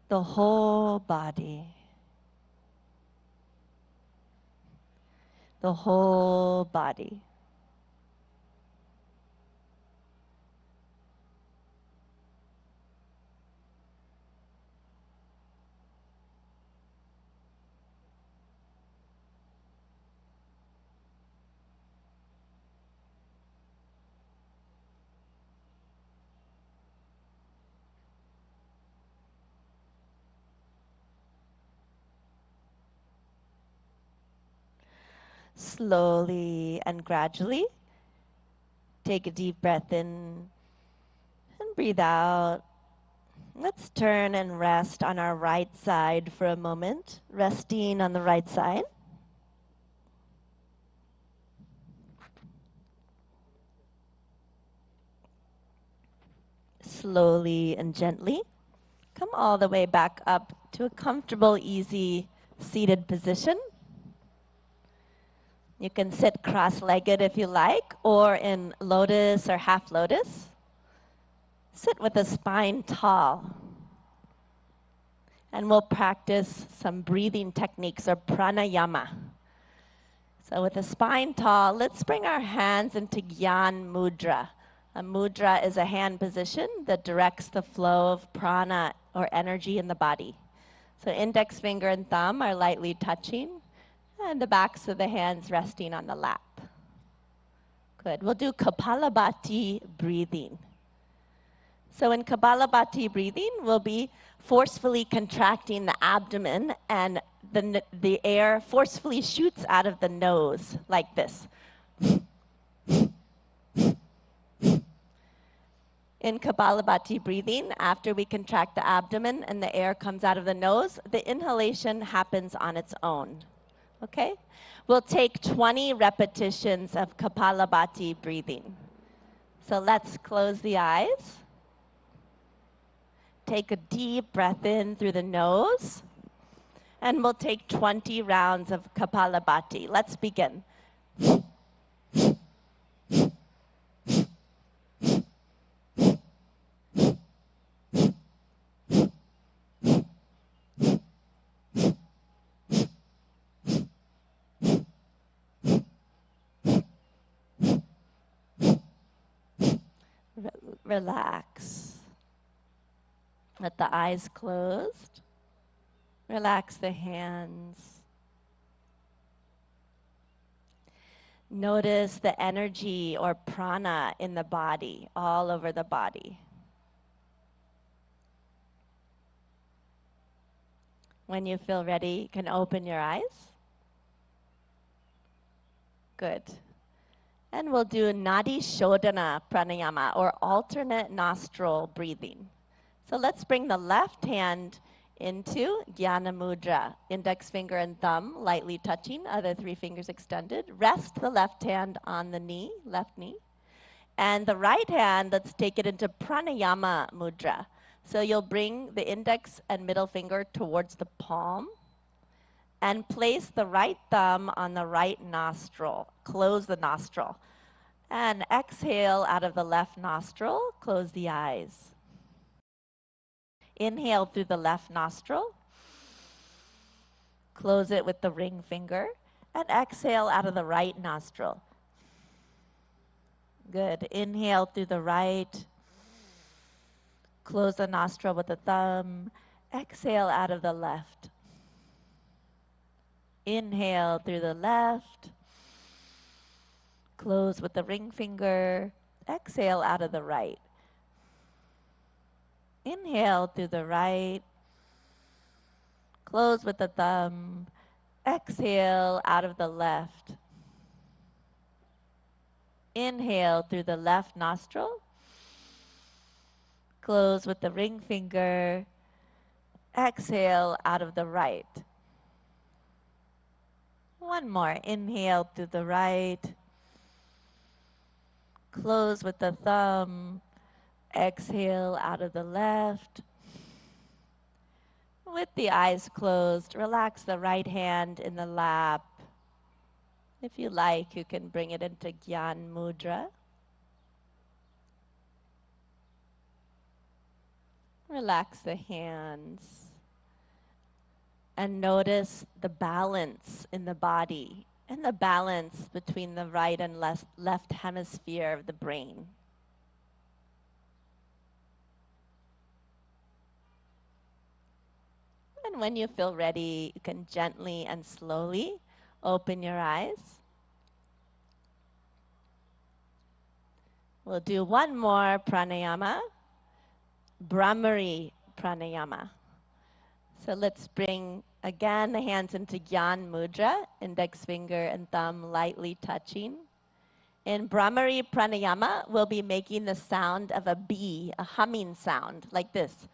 K: The whole body. The whole body. Slowly and gradually, take a deep breath in and breathe out. Let's turn and rest on our right side for a moment, resting on the right side. Slowly and gently, come all the way back up to a comfortable, easy seated position. You can sit cross-legged if you like, or in lotus or half lotus. Sit with the spine tall. And we'll practice some breathing techniques or pranayama. So with the spine tall, let's bring our hands into Gyan Mudra. A mudra is a hand position that directs the flow of prana or energy in the body. So index finger and thumb are lightly touching, and the backs of the hands resting on the lap. Good. We'll do Kapalabhati breathing. So in Kapalabhati breathing, we'll be forcefully contracting the abdomen, and the air forcefully shoots out of the nose like this. In Kapalabhati breathing, after we contract the abdomen and the air comes out of the nose, the inhalation happens on its own. Okay? We'll take 20 repetitions of Kapalabhati breathing. So let's close the eyes. Take a deep breath in through the nose. And we'll take 20 rounds of Kapalabhati. Let's begin. Relax. Let the eyes closed. Relax the hands. Notice the energy or prana in the body, all over the body. When you feel ready, you can open your eyes. Good. And we'll do Nadi Shodhana Pranayama, or alternate nostril breathing. So let's bring the left hand into Jnana Mudra, index finger and thumb lightly touching, other three fingers extended. Rest the left hand on the knee, left knee. And the right hand, let's take it into Pranayama Mudra. So you'll bring the index and middle finger towards the palm and place the right thumb on the right nostril. Close the nostril. And exhale out of the left nostril, close the eyes. Inhale through the left nostril. Close it with the ring finger. And exhale out of the right nostril. Good. Inhale through the right. Close the nostril with the thumb. Exhale out of the left. Inhale through the left. Close with the ring finger. Exhale out of the right. Inhale through the right. Close with the thumb. Exhale out of the left. Inhale through the left nostril. Close with the ring finger. Exhale out of the right. One more. Inhale through the right. Close with the thumb. Exhale out of the left. With the eyes closed, relax the right hand in the lap. If you like, you can bring it into Gyan Mudra. Relax the hands. And notice the balance in the body and the balance between the right and left hemisphere of the brain. And when you feel ready, you can gently and slowly open your eyes. We'll do one more pranayama, Brahmari pranayama. So let's bring, again, the hands into Gyan Mudra, index finger and thumb lightly touching. In Brahmari pranayama, we'll be making the sound of a bee, a humming sound, like this.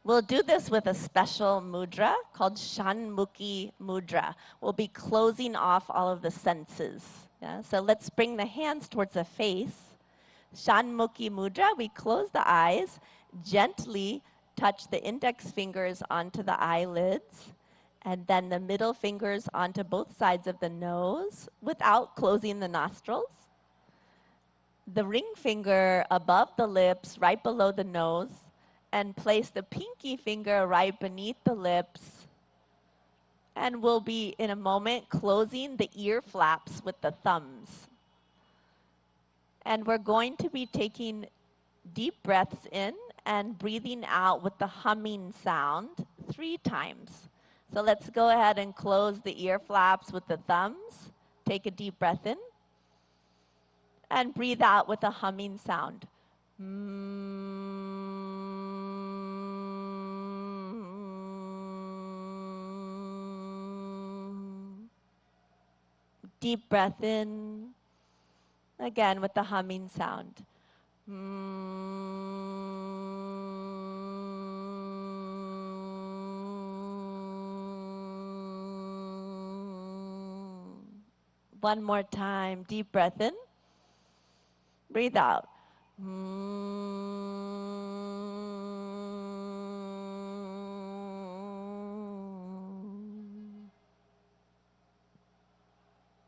K: We'll do this with a special mudra called Shanmukhi mudra. We'll be closing off all of the senses. Yeah? So let's bring the hands towards the face. Shanmukhi mudra, we close the eyes, gently touch the index fingers onto the eyelids, and then the middle fingers onto both sides of the nose without closing the nostrils. The ring finger above the lips, right below the nose, and place the pinky finger right beneath the lips. And we'll be, in a moment, closing the ear flaps with the thumbs. And we're going to be taking deep breaths in and breathing out with the humming sound 3 times. So let's go ahead and close the ear flaps with the thumbs. Take a deep breath in. And breathe out with a humming sound. Deep breath in. Again with the humming sound. One more time. Deep breath in. Breathe out.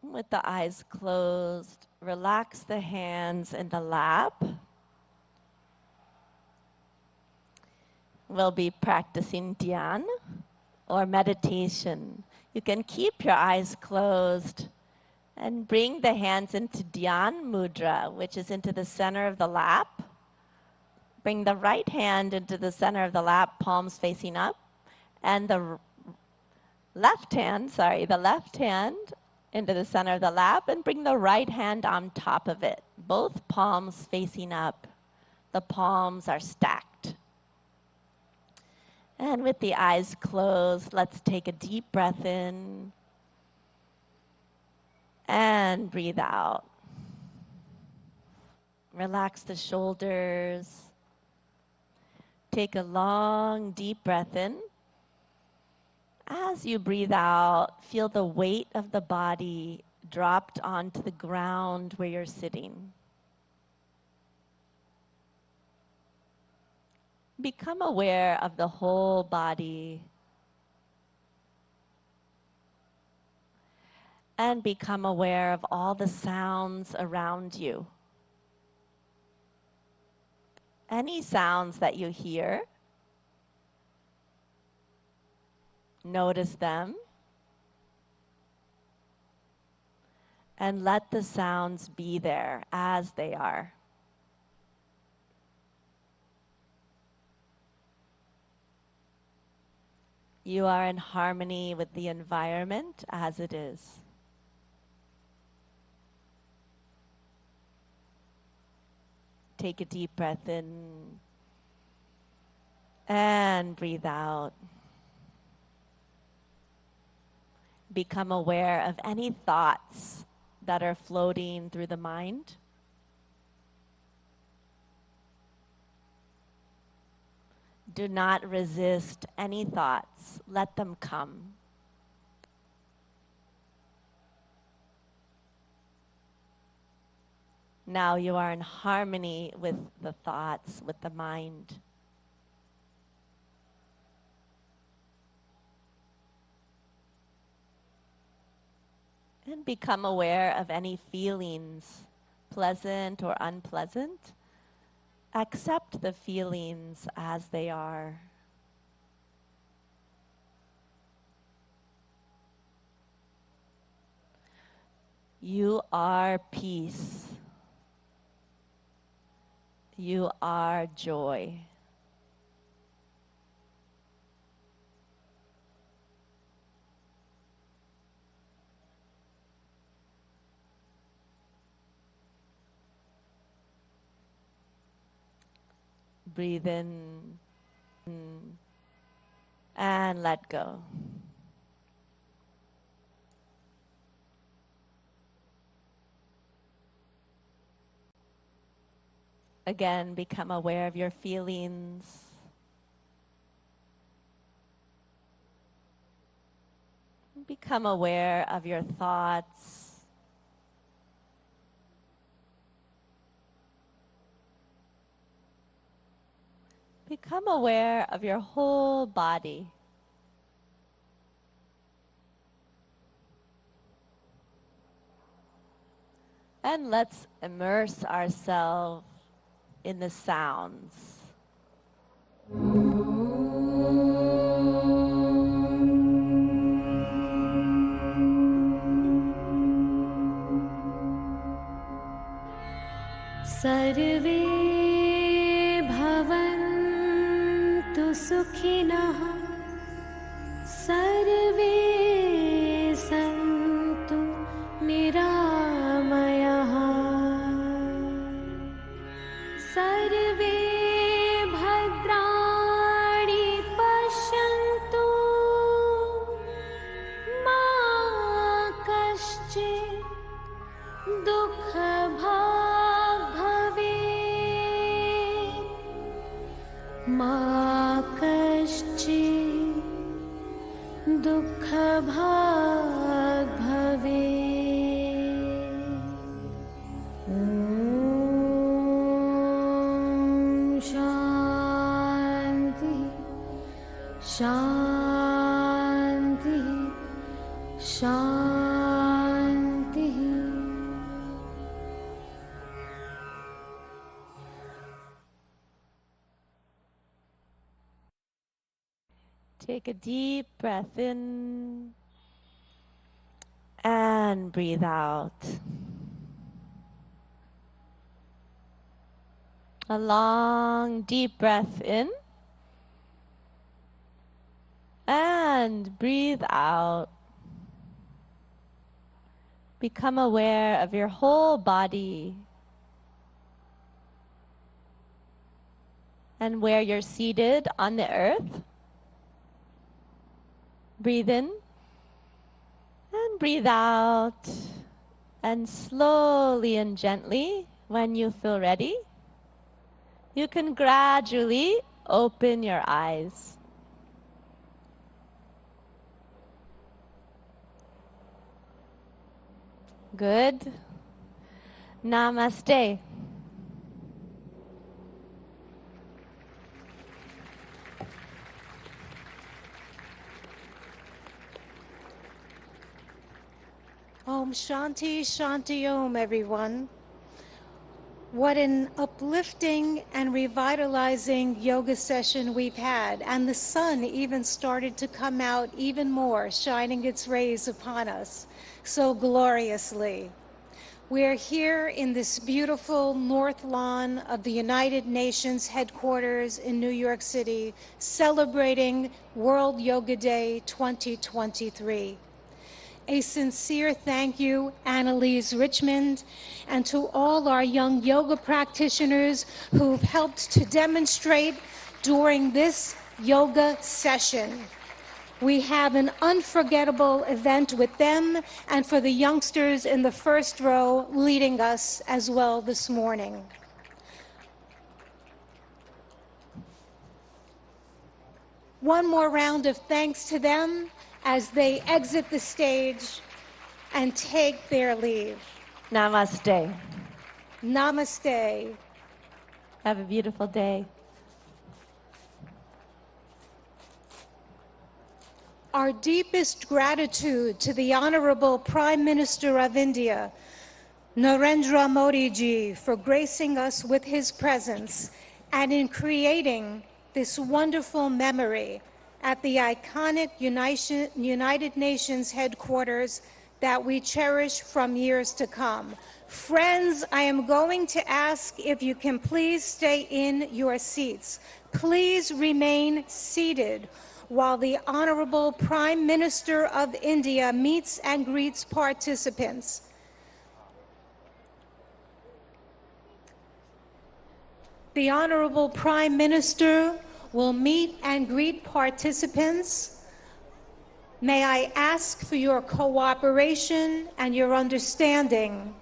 K: With the eyes closed, relax the hands in the lap. We'll be practicing dhyan or meditation. You can keep your eyes closed and bring the hands into dhyan mudra, which is into the center of the lap. Bring the right hand into the center of the lap, palms facing up, and the left hand into the center of the lap, and bring the right hand on top of it. Both palms facing up. The palms are stacked. And with the eyes closed, let's take a deep breath in. And breathe out. Relax the shoulders. Take a long, deep breath in. As you breathe out, feel the weight of the body dropped onto the ground where you're sitting. Become aware of the whole body. And become aware of all the sounds around you. Any sounds that you hear, notice them. And let the sounds be there as they are. You are in harmony with the environment as it is. Take a deep breath in and breathe out. Become aware of any thoughts that are floating through the mind. Do not resist any thoughts. Let them come. Now you are in harmony with the thoughts, with the mind. And become aware of any feelings, pleasant or unpleasant. Accept the feelings as they are. You are peace. You are joy. Breathe in and let go. Again, become aware of your feelings. Become aware of your thoughts. Become aware of your whole body. And let's immerse ourselves in the sounds.
J: सर्वे भवन्तु सुखिनः सर्वे सन्तु निरामयाः सर्वे भद्राणि पश्यन्तु मा कश्चित् दुःखभाग् भवेत् मा कश्चित् दुःखभाग् भवेत् ॐ शान्ति शान्ति शान्तिः
K: Take a deep breath in and breathe out. A long, deep breath in and breathe out. Become aware of your whole body and where you're seated on the earth. Breathe in and breathe out, and slowly and gently, when you feel ready, you can gradually open your eyes. Good. Namaste.
C: Om Shanti Shanti Om, everyone. What an uplifting and revitalizing yoga session we've had. And the sun even started to come out even more, shining its rays upon us so gloriously. We're here in this beautiful north lawn of the United Nations headquarters in New York City, celebrating World Yoga Day 2023. A sincere thank you, Annalise Richmond, and to all our young yoga practitioners who've helped to demonstrate during this yoga session. We have an unforgettable event with them and for the youngsters in the first row leading us as well this morning. One more round of thanks to them as they exit the stage and take their leave.
K: Namaste.
C: Namaste.
K: Have a beautiful day.
C: Our deepest gratitude to the Honorable Prime Minister of India, Narendra Modi ji, for gracing us with his presence and in creating this wonderful memory at the iconic United Nations headquarters that we cherish from years to come. Friends, I am going to ask if you can please stay in your seats. Please remain seated while the Honorable Prime Minister of India meets and greets participants. The Honorable Prime Minister will meet and greet participants. May I ask for your cooperation and your understanding.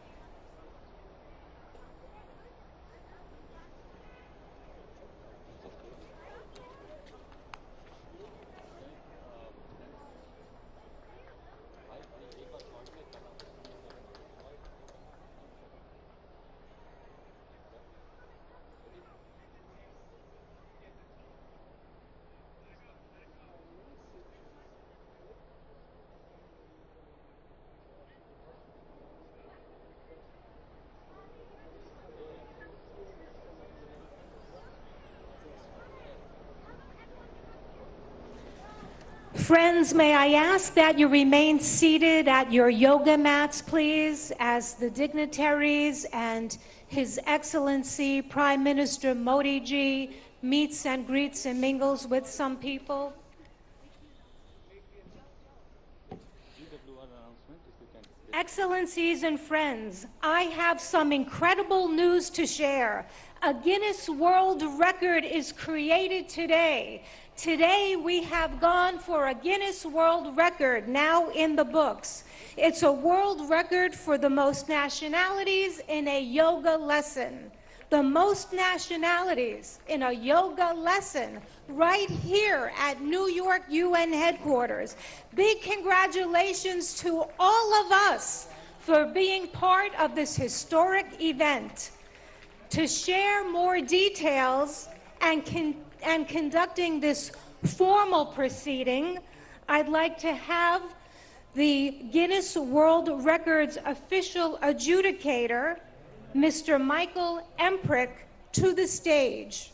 C: Friends, may I ask that you remain seated at your yoga mats, please, as the dignitaries and His Excellency Prime Minister Modi ji meets and greets and mingles with some people. Excellencies and friends, I have some incredible news to share. A Guinness World Record is created today. Today we have gone for a Guinness World Record now in the books. It's a world record for the most nationalities in a yoga lesson. The most nationalities in a yoga lesson right here at New York UN headquarters. Big congratulations to all of us for being part of this historic event. To share more details and conducting this formal proceeding, I'd like to have the Guinness World Records official adjudicator, Mr. Michael Emprick, to the stage.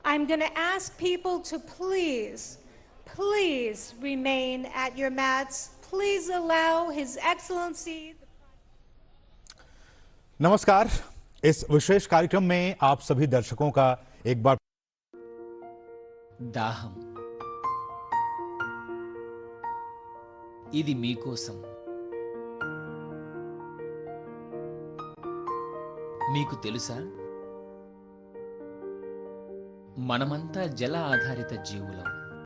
C: I'm going to ask people to please remain at your mats. Please allow His Excellency.
L: नमस्कार, इस विशेष कार्यक्रम में आप सभी दर्शकों का एक बार
M: దాహం ఇది మీకోసం. మీకు తెలుసా, మనమంతా జల ఆధారిత జీవులం.